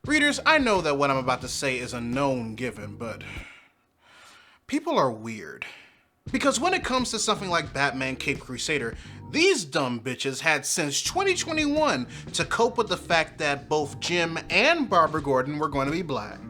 Readers, I know that what I'm about to say is a known given, but people are weird. Because when it comes to something like Batman Caped Crusader, these dumb bitches had since 2021 to cope with the fact that both Jim and Barbara Gordon were going to be black.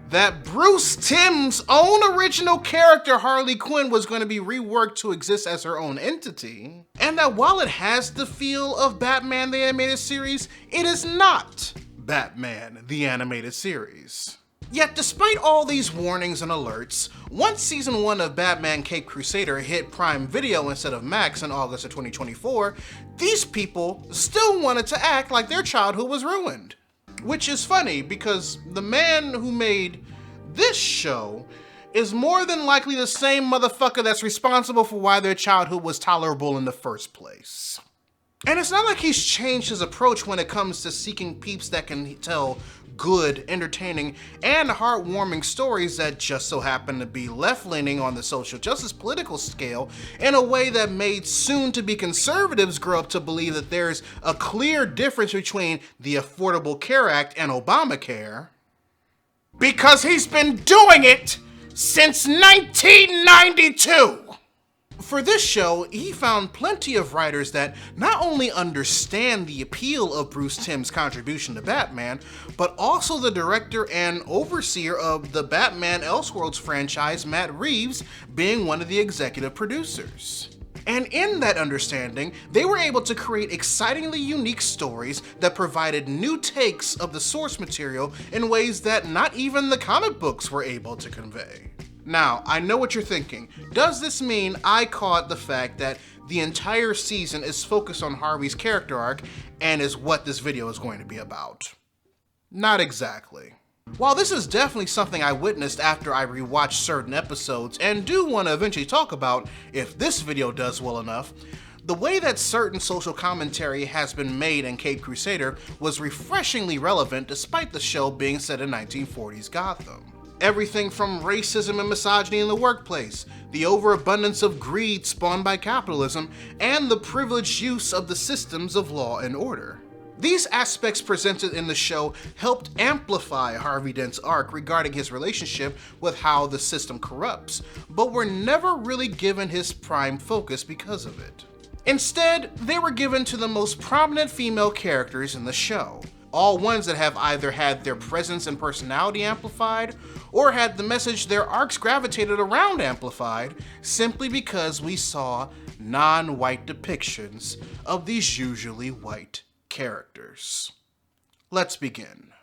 That Bruce Timm's own original character, Harley Quinn, was going to be reworked to exist as her own entity. And that while it has the feel of Batman the Animated Series, it is not Batman the Animated Series. Yet despite all these warnings and alerts, once season 1 of Batman Caped Crusader hit Prime Video instead of Max in August of 2024, these people still wanted to act like their childhood was ruined. Which is funny because the man who made this show is more than likely the same motherfucker that's responsible for why their childhood was tolerable in the first place. And it's not like he's changed his approach when it comes to seeking peeps that can tell good, entertaining, and heartwarming stories that just so happen to be left-leaning on the social justice political scale in a way that made soon-to-be conservatives grow up to believe that there's a clear difference between the Affordable Care Act and Obamacare. Because he's been doing it since 1992! For this show, he found plenty of writers that not only understand the appeal of Bruce Timm's contribution to Batman, but also the director and overseer of the Batman Elseworlds franchise, Matt Reeves, being one of the executive producers. And in that understanding, they were able to create excitingly unique stories that provided new takes of the source material in ways that not even the comic books were able to convey. Now, I know what you're thinking. Does this mean I caught the fact that the entire season is focused on Harvey's character arc and is what this video is going to be about? Not exactly. While this is definitely something I witnessed after I rewatched certain episodes and do want to eventually talk about if this video does well enough, the way that certain social commentary has been made in Caped Crusader was refreshingly relevant despite the show being set in 1940s Gotham. Everything from racism and misogyny in the workplace, the overabundance of greed spawned by capitalism, and the privileged use of the systems of law and order. These aspects presented in the show helped amplify Harvey Dent's arc regarding his relationship with how the system corrupts, but were never really given his prime focus because of it. Instead, they were given to the most prominent female characters in the show, all ones that have either had their presence and personality amplified, or had the message their arcs gravitated around amplified, simply because we saw non-white depictions of these usually white characters. Let's begin.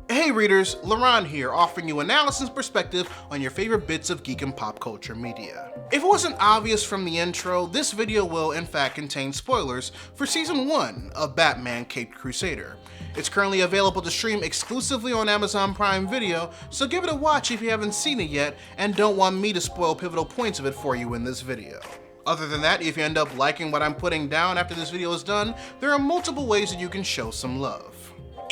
Hey readers, Laurent here, offering you analysis and perspective on your favorite bits of geek and pop culture media. If it wasn't obvious from the intro, this video will in fact contain spoilers for season 1 of Batman Caped Crusader. It's currently available to stream exclusively on Amazon Prime Video, so give it a watch if you haven't seen it yet and don't want me to spoil pivotal points of it for you in this video. Other than that, if you end up liking what I'm putting down after this video is done, there are multiple ways that you can show some love.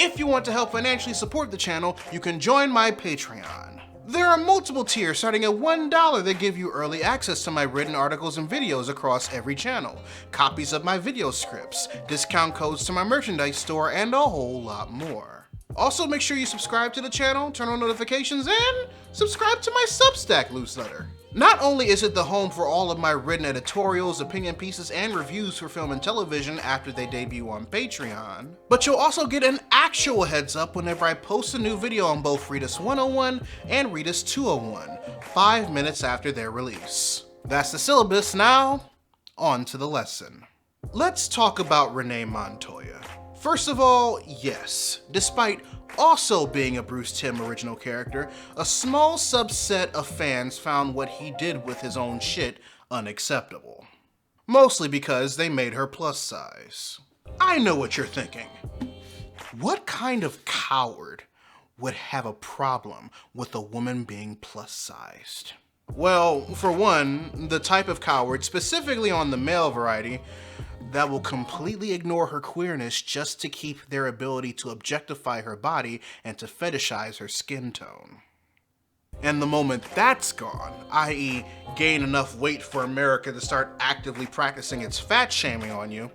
If you want to help financially support the channel, you can join my Patreon. There are multiple tiers starting at $1 that give you early access to my written articles and videos across every channel, copies of my video scripts, discount codes to my merchandise store, and a whole lot more. Also, make sure you subscribe to the channel, turn on notifications, and subscribe to my Substack newsletter. Not only is it the home for all of my written editorials, opinion pieces, and reviews for film and television after they debut on Patreon, but you'll also get an actual heads up whenever I post a new video on both Readus 101 and Readus 201, 5 minutes after their release. That's the syllabus. Now, on to the lesson. Let's talk about Renee Montoya. First of all, yes, despite also being a Bruce Timm original character, a small subset of fans found what he did with his own shit unacceptable. Mostly because they made her plus size. I know what you're thinking. What kind of coward would have a problem with a woman being plus sized? Well, for one, the type of coward, specifically on the male variety, that will completely ignore her queerness just to keep their ability to objectify her body and to fetishize her skin tone. And the moment that's gone, i.e. gain enough weight for America to start actively practicing its fat shaming on you,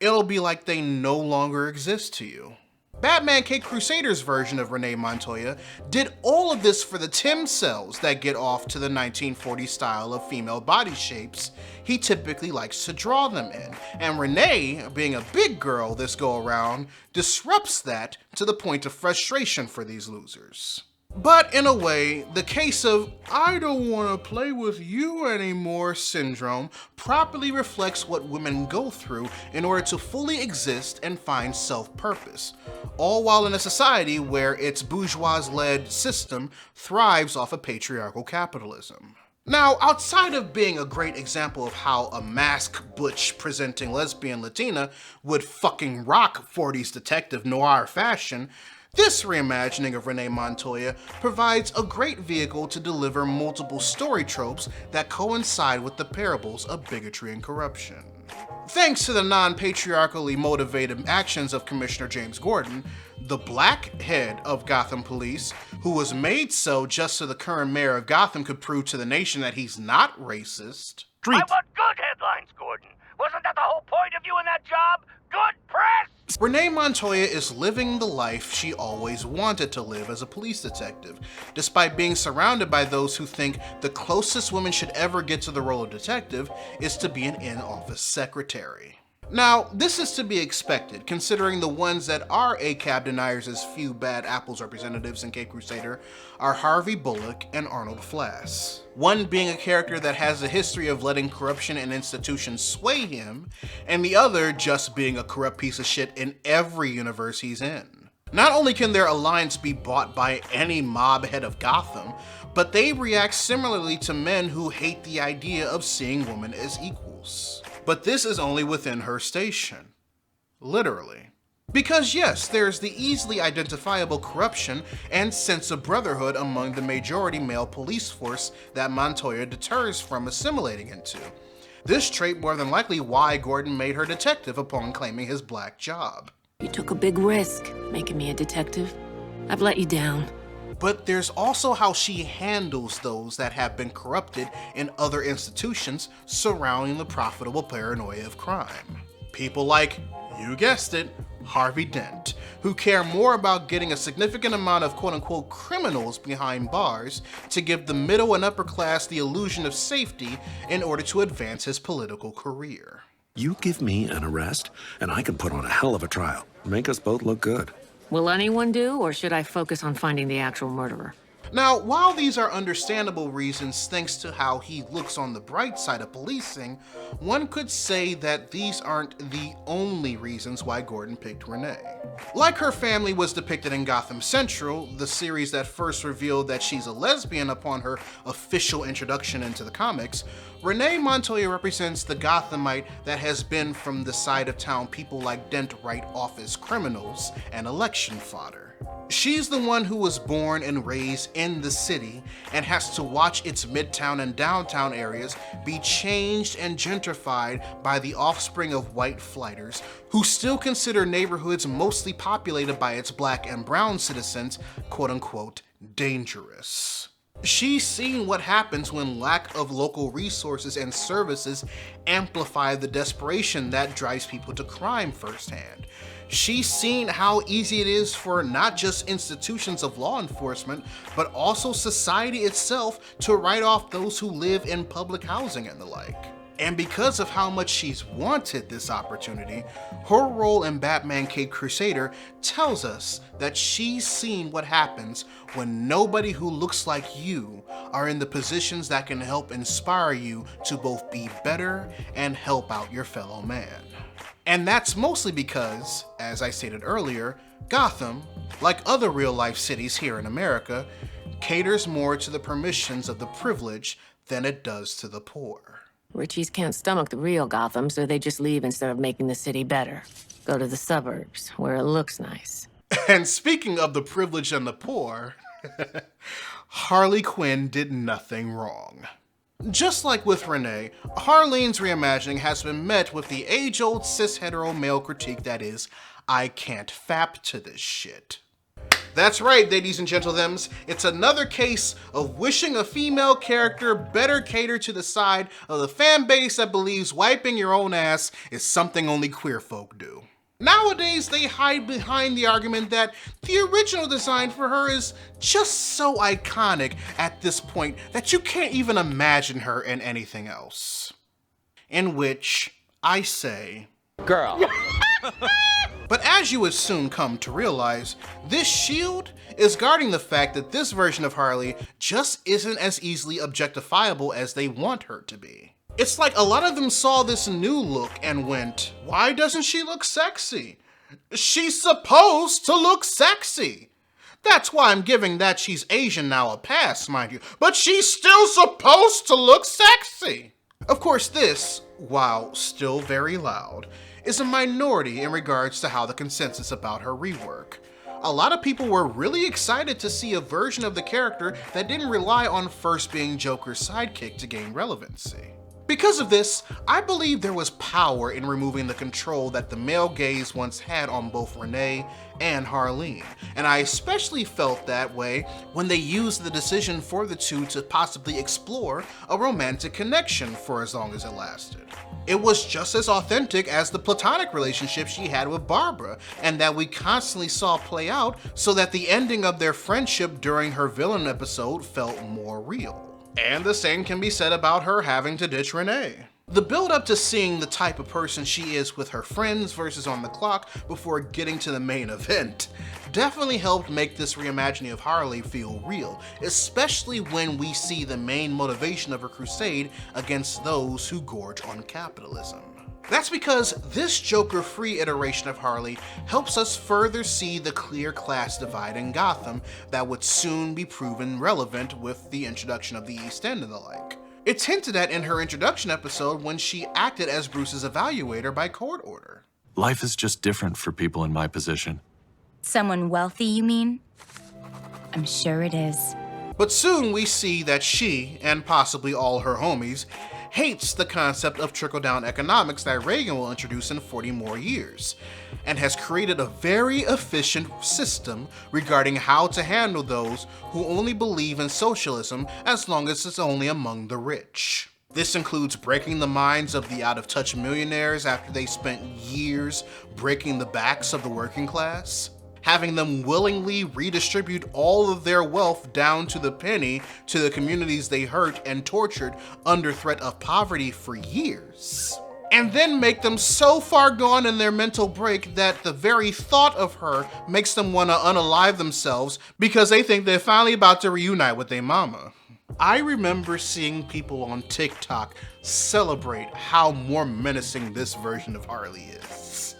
it'll be like they no longer exist to you. Batman Caped Crusader's version of Renee Montoya did all of this for the Timm cells that get off to the 1940s style of female body shapes he typically likes to draw them in, and Renee, being a big girl this go around, disrupts that to the point of frustration for these losers. But in a way, the case of "I don't want to play with you anymore" syndrome properly reflects what women go through in order to fully exist and find self-purpose, all while in a society where its bourgeois-led system thrives off of patriarchal capitalism. Now, outside of being a great example of how a mask butch presenting lesbian Latina would fucking rock 40s detective noir fashion, this reimagining of Renee Montoya provides a great vehicle to deliver multiple story tropes that coincide with the parables of bigotry and corruption. Thanks to the non-patriarchally motivated actions of Commissioner James Gordon, the black head of Gotham Police, who was made so just so the current mayor of Gotham could prove to the nation that he's not racist. I want good headlines, Gordon. Wasn't that the whole point of you in that job? Good press! Renee Montoya is living the life she always wanted to live as a police detective, despite being surrounded by those who think the closest women should ever get to the role of detective is to be an in-office secretary. Now, this is to be expected, considering the ones that are ACAB deniers as few bad apples representatives in Caped Crusader are Harvey Bullock and Arnold Flass. One being a character that has a history of letting corruption and institutions sway him, and the other just being a corrupt piece of shit in every universe he's in. Not only can their alliance be bought by any mob head of Gotham, but they react similarly to men who hate the idea of seeing women as equals. But this is only within her station. Literally. Because yes, there's the easily identifiable corruption and sense of brotherhood among the majority male police force that Montoya deters from assimilating into. This trait more than likely why Gordon made her detective upon claiming his black job. You took a big risk making me a detective. I've let you down. But there's also how she handles those that have been corrupted in other institutions surrounding the profitable paranoia of crime. People like, you guessed it, Harvey Dent, who care more about getting a significant amount of quote-unquote criminals behind bars to give the middle and upper class the illusion of safety in order to advance his political career. You give me an arrest, and I can put on a hell of a trial. Make us both look good. Will anyone do, or should I focus on finding the actual murderer? Now, while these are understandable reasons thanks to how he looks on the bright side of policing, one could say that these aren't the only reasons why Gordon picked Renee. Like her family was depicted in Gotham Central, the series that first revealed that she's a lesbian upon her official introduction into the comics, Renee Montoya represents the Gothamite that has been from the side of town people like Dent write off as criminals and election fodder. She's the one who was born and raised in the city and has to watch its midtown and downtown areas be changed and gentrified by the offspring of white flighters who still consider neighborhoods mostly populated by its black and brown citizens, quote unquote, dangerous. She's seen what happens when lack of local resources and services amplify the desperation that drives people to crime firsthand. She's seen how easy it is for not just institutions of law enforcement, but also society itself to write off those who live in public housing and the like. And because of how much she's wanted this opportunity, her role in Batman Caped Crusader tells us that she's seen what happens when nobody who looks like you are in the positions that can help inspire you to both be better and help out your fellow man. And that's mostly because, as I stated earlier, Gotham, like other real-life cities here in America, caters more to the permissions of the privileged than it does to the poor. Richies can't stomach the real Gotham, so they just leave instead of making the city better. Go to the suburbs, where it looks nice. And speaking of the privileged and the poor, Harley Quinn did nothing wrong. Just like with Renee, Harleen's reimagining has been met with the age-old cis-hetero male critique that is, I can't fap to this shit. That's right, ladies and gentlethems. It's another case of wishing a female character better cater to the side of the fan base that believes wiping your own ass is something only queer folk do. Nowadays, they hide behind the argument that the original design for her is just so iconic at this point that you can't even imagine her in anything else. In which I say, girl. But as you would soon come to realize, this shield is guarding the fact that this version of Harley just isn't as easily objectifiable as they want her to be. It's like a lot of them saw this new look and went, why doesn't she look sexy? She's supposed to look sexy. That's why I'm giving that she's Asian now a pass, mind you, but she's still supposed to look sexy. Of course, this, while still very loud, is a minority in regards to how the consensus about her rework. A lot of people were really excited to see a version of the character that didn't rely on first being Joker's sidekick to gain relevancy. Because of this, I believe there was power in removing the control that the male gaze once had on both Renee and Harley, and I especially felt that way when they used the decision for the two to possibly explore a romantic connection for as long as it lasted. It was just as authentic as the platonic relationship she had with Barbara, and that we constantly saw play out so that the ending of their friendship during her villain episode felt more real. And the same can be said about her having to ditch Renee. The build up to seeing the type of person she is with her friends versus on the clock before getting to the main event definitely helped make this reimagining of Harley feel real, especially when we see the main motivation of her crusade against those who gorge on capitalism. That's because this Joker-free iteration of Harley helps us further see the clear class divide in Gotham that would soon be proven relevant with the introduction of the East End and the like. It's hinted at in her introduction episode when she acted as Bruce's evaluator by court order. Life is just different for people in my position. Someone wealthy, you mean? I'm sure it is. But soon we see that she, and possibly all her homies, hates the concept of trickle-down economics that Reagan will introduce in 40 more years, and has created a very efficient system regarding how to handle those who only believe in socialism as long as it's only among the rich. This includes breaking the minds of the out-of-touch millionaires after they spent years breaking the backs of the working class, having them willingly redistribute all of their wealth down to the penny to the communities they hurt and tortured under threat of poverty for years, and then make them so far gone in their mental break that the very thought of her makes them want to unalive themselves because they think they're finally about to reunite with their mama. I remember seeing people on TikTok celebrate how more menacing this version of Harley is.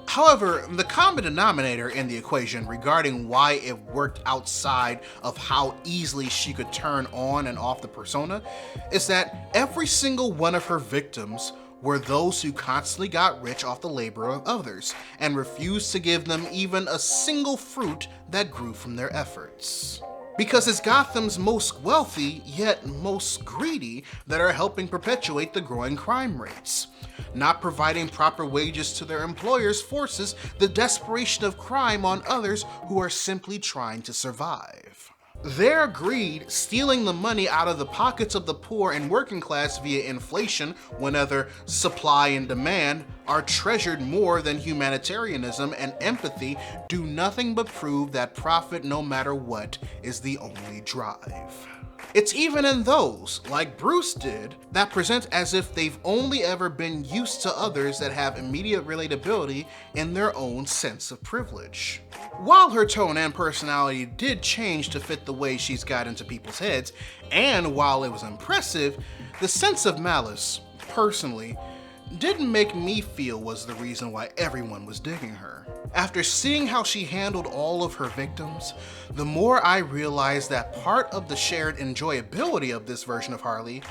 However, the common denominator in the equation regarding why it worked outside of how easily she could turn on and off the persona is that every single one of her victims were those who constantly got rich off the labor of others and refused to give them even a single fruit that grew from their efforts. Because it's Gotham's most wealthy, yet most greedy, that are helping perpetuate the growing crime rates. Not providing proper wages to their employers forces the desperation of crime on others who are simply trying to survive. Their greed, stealing the money out of the pockets of the poor and working class via inflation whenever supply and demand are treasured more than humanitarianism and empathy, do nothing but prove that profit no matter what is the only drive. It's even in those, like Bruce did, that present as if they've only ever been used to others that have immediate relatability in their own sense of privilege. While her tone and personality did change to fit the way she's got into people's heads, and while it was impressive, the sense of malice, personally, didn't make me feel was the reason why everyone was digging her. After seeing how she handled all of her victims, the more I realized that part of the shared enjoyability of this version of Harley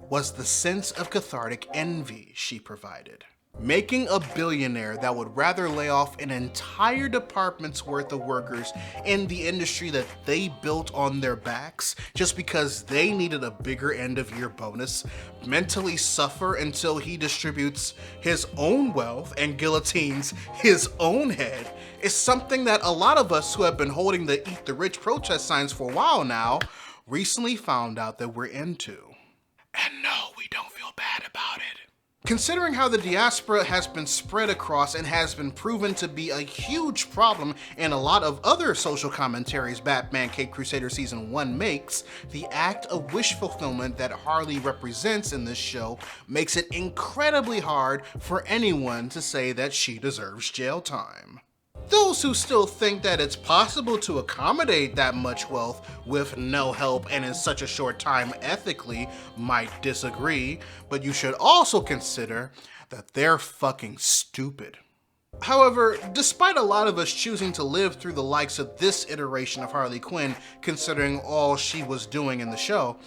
was the sense of cathartic envy she provided. Making a billionaire that would rather lay off an entire department's worth of workers in the industry that they built on their backs just because they needed a bigger end of year bonus, mentally suffer until he distributes his own wealth and guillotines his own head, is something that a lot of us who have been holding the Eat the Rich protest signs for a while now recently found out that we're into. And no, we don't feel bad about it. Considering how the diaspora has been spread across and has been proven to be a huge problem in a lot of other social commentaries Batman Caped Crusader Season 1 makes, the act of wish fulfillment that Harley represents in this show makes it incredibly hard for anyone to say that she deserves jail time. Those who still think that it's possible to accommodate that much wealth with no help and in such a short time ethically might disagree, but you should also consider that they're fucking stupid. However, despite a lot of us choosing to live through the likes of this iteration of Harley Quinn, considering all she was doing in the show,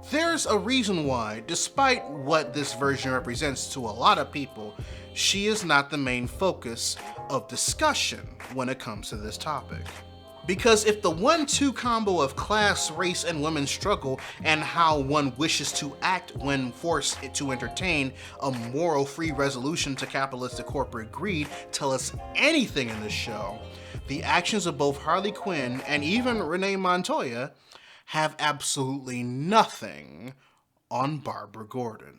there's a reason why, despite what this version represents to a lot of people, she is not the main focus of discussion when it comes to this topic. Because if the 1-2 combo of class, race, and women's struggle and how one wishes to act when forced to entertain a moral-free resolution to capitalistic corporate greed tell us anything in this show, the actions of both Harley Quinn and even Renee Montoya have absolutely nothing on Barbara Gordon.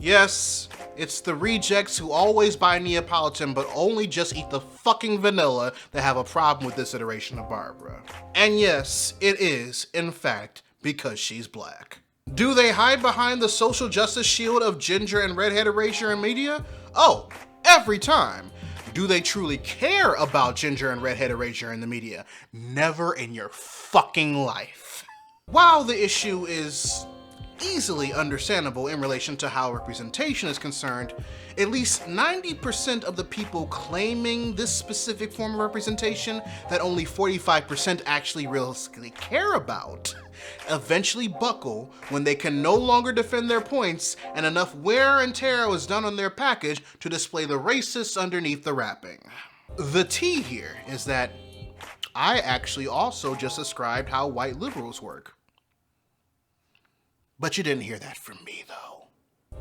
Yes, it's the rejects who always buy Neapolitan but only just eat the fucking vanilla that have a problem with this iteration of Barbara. And yes, it is, in fact, because she's black. Do they hide behind the social justice shield of ginger and redhead erasure in media? Oh, every time. Do they truly care about ginger and redhead erasure in the media? Never in your fucking life. While the issue is easily understandable in relation to how representation is concerned, at least 90% of the people claiming this specific form of representation that only 45% actually realistically care about eventually buckle when they can no longer defend their points and enough wear and tear was done on their package to display the racists underneath the wrapping. The tea here is that I actually also just described how white liberals work. But you didn't hear that from me, though.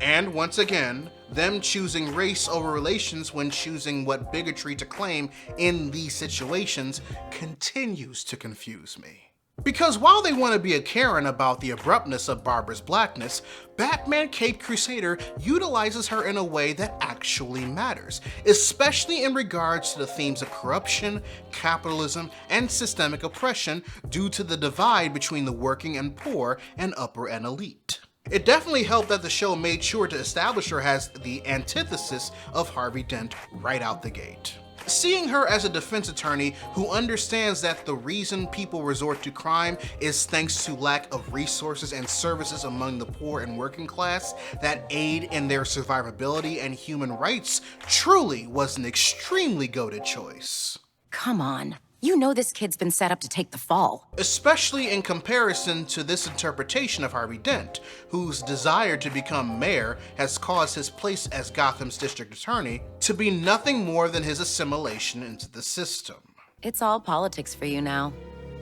And once again, them choosing race over relations when choosing what bigotry to claim in these situations continues to confuse me. Because while they want to be a Karen about the abruptness of Barbara's blackness, Batman Caped Crusader utilizes her in a way that actually matters, especially in regards to the themes of corruption, capitalism, and systemic oppression due to the divide between the working and poor and upper and elite. It definitely helped that the show made sure to establish her as the antithesis of Harvey Dent right out the gate. Seeing her as a defense attorney who understands that the reason people resort to crime is thanks to lack of resources and services among the poor and working class that aid in their survivability and human rights truly was an extremely goated choice. Come on. You know this kid's been set up to take the fall. Especially in comparison to this interpretation of Harvey Dent, whose desire to become mayor has caused his place as Gotham's district attorney to be nothing more than his assimilation into the system. It's all politics for you now.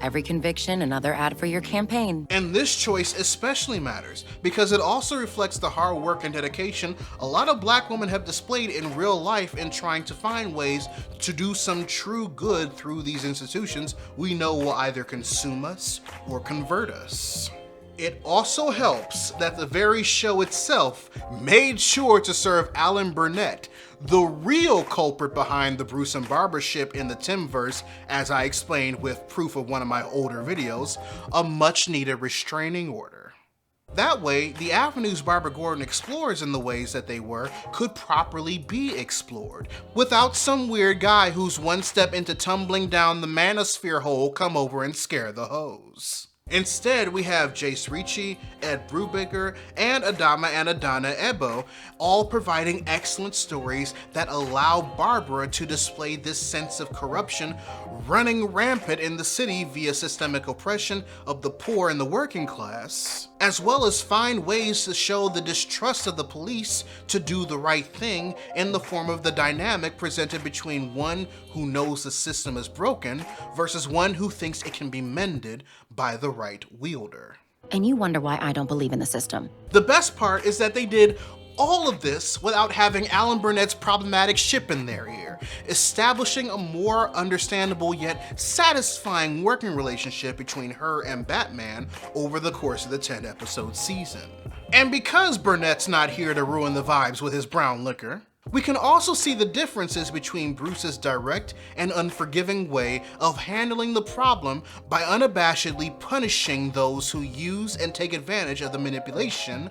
Every conviction, another ad for your campaign. And this choice especially matters because it also reflects the hard work and dedication a lot of black women have displayed in real life in trying to find ways to do some true good through these institutions we know will either consume us or convert us. It also helps that the very show itself made sure to serve Alan Burnett, the real culprit behind the Bruce and Barbara ship in the Timmverse, as I explained with proof of one of my older videos, a much needed restraining order. That way, the avenues Barbara Gordon explores in the ways that they were could properly be explored, without some weird guy who's one step into tumbling down the manosphere hole come over and scare the hose. Instead, we have Jace Ricci, Ed Brubaker, and Adana Ebo, all providing excellent stories that allow Barbara to display this sense of corruption running rampant in the city via systemic oppression of the poor and the working class, as well as find ways to show the distrust of the police to do the right thing in the form of the dynamic presented between one who knows the system is broken versus one who thinks it can be mended by the right wielder. And you wonder why I don't believe in the system. The best part is that they did all of this without having Alan Burnett's problematic ship in their ear, establishing a more understandable yet satisfying working relationship between her and Batman over the course of the 10-episode season. And because Burnett's not here to ruin the vibes with his brown liquor, we can also see the differences between Bruce's direct and unforgiving way of handling the problem by unabashedly punishing those who use and take advantage of the manipulation,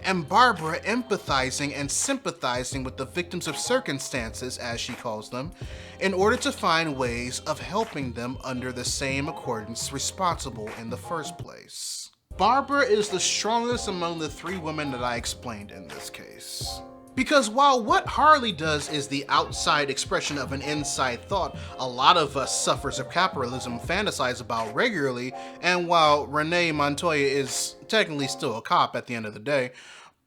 and Barbara empathizing and sympathizing with the victims of circumstances, as she calls them, in order to find ways of helping them under the same accordance responsible in the first place. Barbara is the strongest among the three women that I explained in this case. Because while what Harley does is the outside expression of an inside thought a lot of us suffers of capitalism fantasize about regularly, and while Renee Montoya is technically still a cop at the end of the day,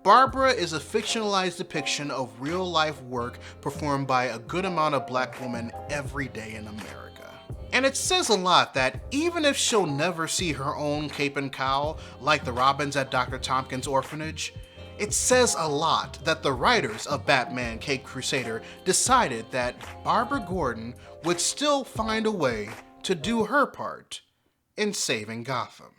Barbara is a fictionalized depiction of real-life work performed by a good amount of black women every day in America. And it says a lot that even if she'll never see her own cape and cowl like the Robins at Dr. Tompkins' orphanage, it says a lot that the writers of Batman Caped Crusader decided that Barbara Gordon would still find a way to do her part in saving Gotham.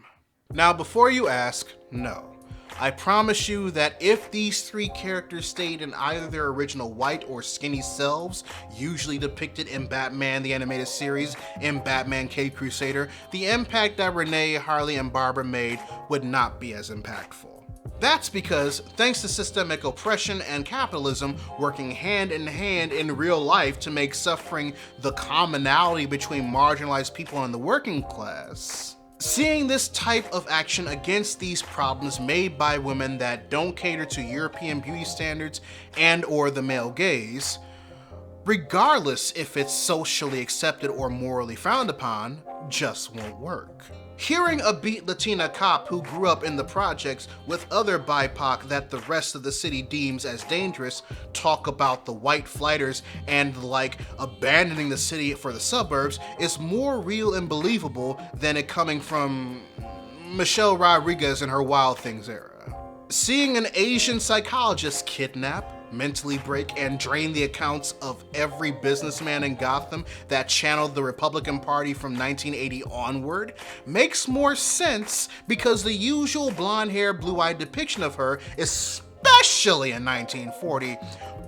Now, before you ask, no. I promise you that if these three characters stayed in either their original white or skinny selves, usually depicted in Batman the Animated Series in Batman Caped Crusader, the impact that Renee, Harley, and Barbara made would not be as impactful. That's because, thanks to systemic oppression and capitalism working hand in hand in real life to make suffering the commonality between marginalized people and the working class, seeing this type of action against these problems made by women that don't cater to European beauty standards and or the male gaze, regardless if it's socially accepted or morally frowned upon, just won't work. Hearing a beat Latina cop who grew up in the projects with other BIPOC that the rest of the city deems as dangerous talk about the white flighters and the like abandoning the city for the suburbs is more real and believable than it coming from Michelle Rodriguez in her Wild Things era. Seeing an Asian psychologist kidnap, mentally break, and drain the accounts of every businessman in Gotham that channeled the Republican Party from 1980 onward makes more sense because the usual blonde-haired, blue-eyed depiction of her, especially in 1940,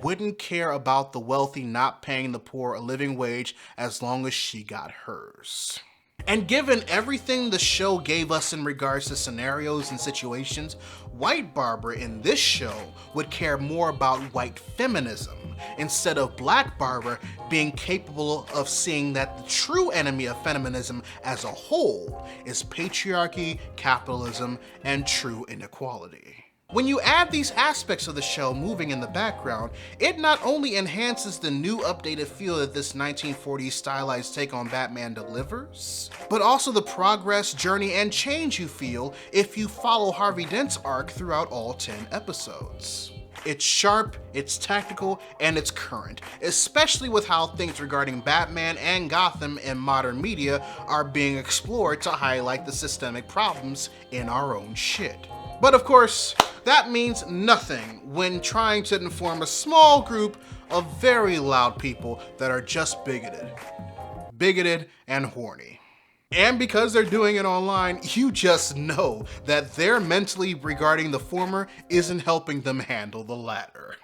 wouldn't care about the wealthy not paying the poor a living wage as long as she got hers. And given everything the show gave us in regards to scenarios and situations, white Barbara in this show would care more about white feminism, instead of black Barbara being capable of seeing that the true enemy of feminism as a whole is patriarchy, capitalism, and true inequality. When you add these aspects of the show moving in the background, it not only enhances the new updated feel that this 1940s stylized take on Batman delivers, but also the progress, journey, and change you feel if you follow Harvey Dent's arc throughout all 10 episodes. It's sharp, it's tactical, and it's current, especially with how things regarding Batman and Gotham in modern media are being explored to highlight the systemic problems in our own shit. But of course, that means nothing when trying to inform a small group of very loud people that are just bigoted and horny. And because they're doing it online, you just know that their mentally regarding the former isn't helping them handle the latter.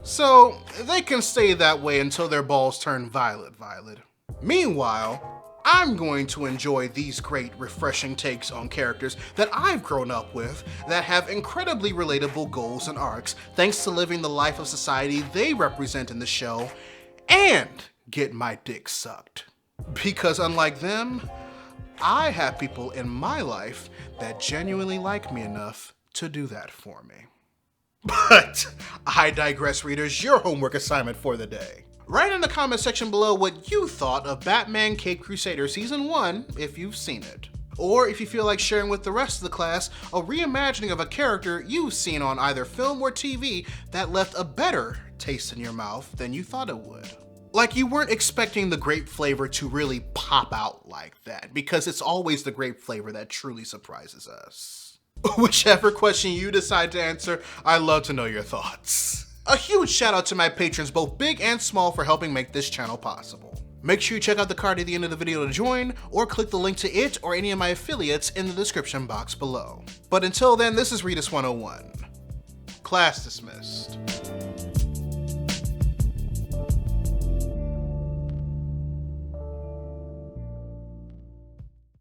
So they can stay that way until their balls turn violet. Meanwhile, I'm going to enjoy these great, refreshing takes on characters that I've grown up with that have incredibly relatable goals and arcs thanks to living the life of society they represent in the show, and get my dick sucked. Because unlike them, I have people in my life that genuinely like me enough to do that for me. But I digress, readers. Your homework assignment for the day. Write in the comment section below what you thought of Batman Caped Crusader Season 1 if you've seen it. Or if you feel like sharing with the rest of the class a reimagining of a character you've seen on either film or TV that left a better taste in your mouth than you thought it would. Like you weren't expecting the grape flavor to really pop out like that, because it's always the grape flavor that truly surprises us. Whichever question you decide to answer, I'd love to know your thoughts. A huge shout out to my patrons, both big and small, for helping make this channel possible. Make sure you check out the card at the end of the video to join, or click the link to it or any of my affiliates in the description box below. But until then, this is Readus 101. Class dismissed.